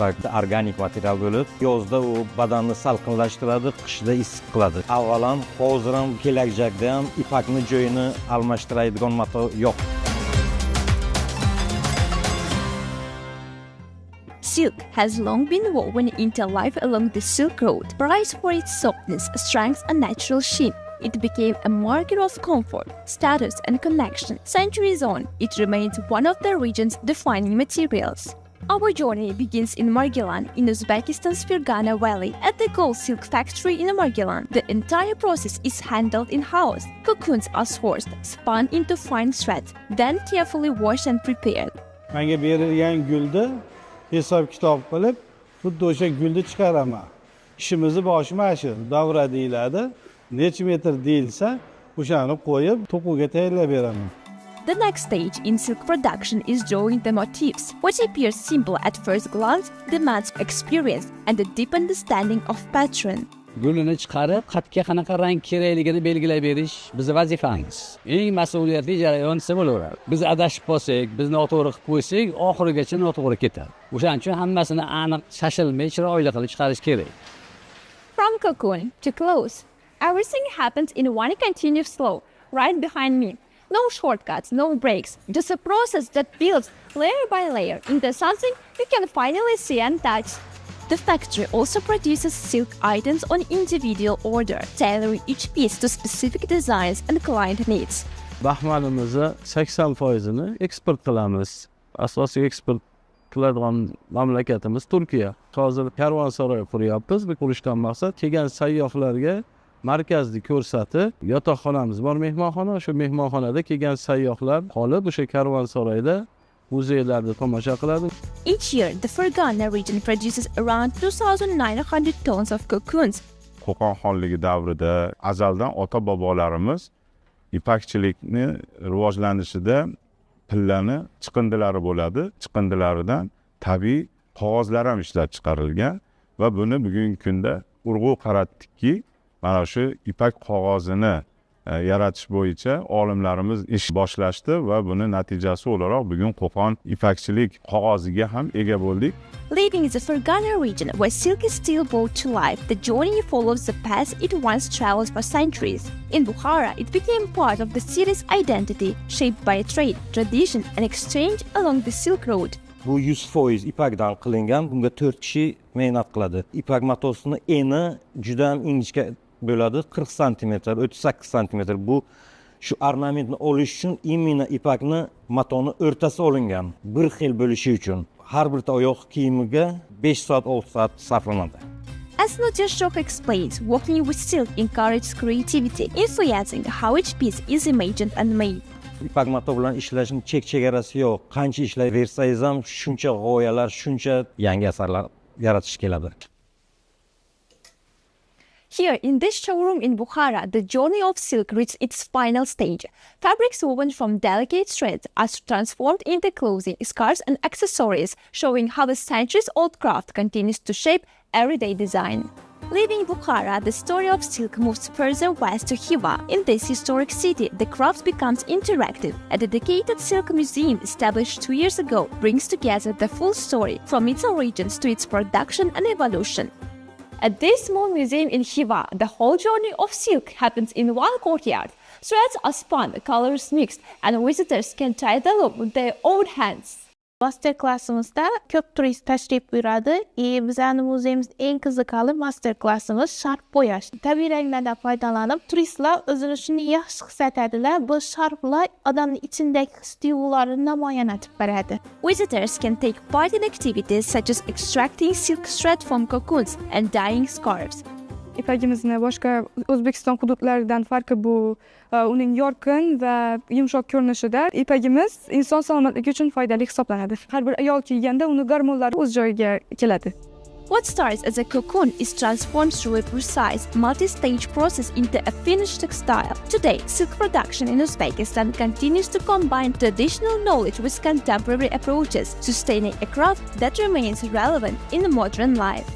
ipak organik material bo'lib, yozda u badanni salqinlashtiradi, qishda issiq qiladi. Avvalan, hozir ham kelajakda ham ipakni joyini almashtiradigan mato yo'q. Silk has long been woven into life along the Silk Road, prized for its softness, strength, and natural sheen. It became a marker of comfort, status, and connection. Centuries on, it remains one of the region's defining materials. Our journey begins in Margilan, in Uzbekistan's Fergana Valley, at the Gold Silk Factory in Margilan. The entire process is handled in-house. Cocoons are sourced, spun into fine threads, then carefully washed and prepared. Menga berilgan gulni hisob kitob qilib, xuddi o'sha gulni chiqaraman. Ishimizni boshi mana shu, davra deyiladi. Necha metr deyilsa, o'shani qo'yib, to'quvga tayyorlab beraman. The next stage in silk production is drawing the motifs. What appears simple at first glance demands experience and a deep understanding of pattern. Gulini chiqarib, xatga qanaqa rang kerakligini belgilab berish bizning vazifamiz. Eng mas'uliyatli jarayon desa bo'laveradi. Biz adashib qolsak, biz noto'g'ri qilib qo'ysak, oxirigacha noto'g'ri ketadi. O'shaning uchun hammasini aniq, shashilmay, chiroyli qilib chiqarish kerak. From cocoon to clothes, everything happens in one continuous flow, right behind me. No shortcuts, no breaks, just a process that builds layer by layer into something you can finally see and touch. The factory also produces silk items on individual order, tailoring each piece to specific designs and client needs. Baxmalimizni 80%ni eksport qilamiz. Asosiy eksport qiladigan mamlakatimiz Turkiya. Hozir karvonsaroy quryapmiz. Bu qurishdan maqsad kelgan sayyohlarga markazni ko'rsatib, yotoqxonamiz bor, mehmonxona. Shu mehmonxonada kelgan sayyohlar qolib, o'sha karvonsaroyda muzeylarda tomosha qiladi. Each year, the Fergana region produces around 2,900 tons of cocoons. Qo'qon xonligi davrida azaldan ota-bobolarimiz ipakchilikni rivojlanishida pillani chiqindilari bo'ladi. Chiqindilaridan tabiiy qog'ozlar ham ishlab chiqarilgan va buni bugungi kunda urg'u qaratdikki, mana shu ipak qog'ozini yaratish bo'yicha olimlarimiz ish boshlashdi va buni natijasi o'laroq bugun Qo'qon ipakchilik qog'oziga ham ega bo'ldik. Living in the Fergana region, where silk is still brought to life, the journey follows the path it once traveled for centuries. In Bukhara, it became part of the city's identity, shaped by trade, tradition, and exchange along the Silk Road. Bu 100% ipakdan qilingan, bunga 4 kishi mehnat qiladi. Ipak matosini eni juda ham ingichka bo'ladi, 40 cm, 38 cm. Bu shu ornamentni olish uchun imенно ipakni matoni o'rtasi olingan, bir xil bo'lishi uchun. Har bir oyoq kiyimiga 5 soat, 6 soat sarflanadi. As Nutya Shok explains, working with silk encourages creativity, influencing how each piece is imagined and made. Ipak mato bilan ishlashning chegarasi yo'q. Qancha ishlayversangiz ham shuncha g'oyalar, shuncha yangi asarlar yaratish keladi. Here, in this showroom in Bukhara, the journey of silk reached its final stage. Fabrics woven from delicate threads are transformed into clothing, scarves, and accessories, showing how a centuries-old craft continues to shape everyday design. Leaving Bukhara, the story of silk moves further west to Khiva. In this historic city, the craft becomes interactive. A dedicated silk museum established 2 years ago brings together the full story, from its origins to its production and evolution. At this small museum in Khiva, the whole journey of silk happens in one courtyard. Threads are spun, colors mixed, and visitors can tie the loop with their own hands. Master klassimizda ko'p turist tashrif buyuradi. Bizning muzeyimizda eng qiziqarli master klassimiz sharf bo'yash. Tabiiy ranglardan foydalanib, turistlar o'zini shunday yaxshi his etadilar. Bu sharflar odamning ichidagi his-tuyg'ularini namoyon etib beradi. Visitors can take part in activities such as extracting silk thread from cocoons and dyeing scarves. İpagimizni boshqa O'zbekiston hududlaridan farqi bu uning yorqin va yumshoq ko'rinishida. Ipagimiz inson salomatligi uchun foydali hisoblanadi. Har bir ayol kiyganda uni gormonlari o'z joyiga keladi. What starts as a cocoon is transformed through a precise, multi-stage process into a finished textile. Today, silk production in Uzbekistan continues to combine traditional knowledge with contemporary approaches, sustaining a craft that remains relevant in modern life.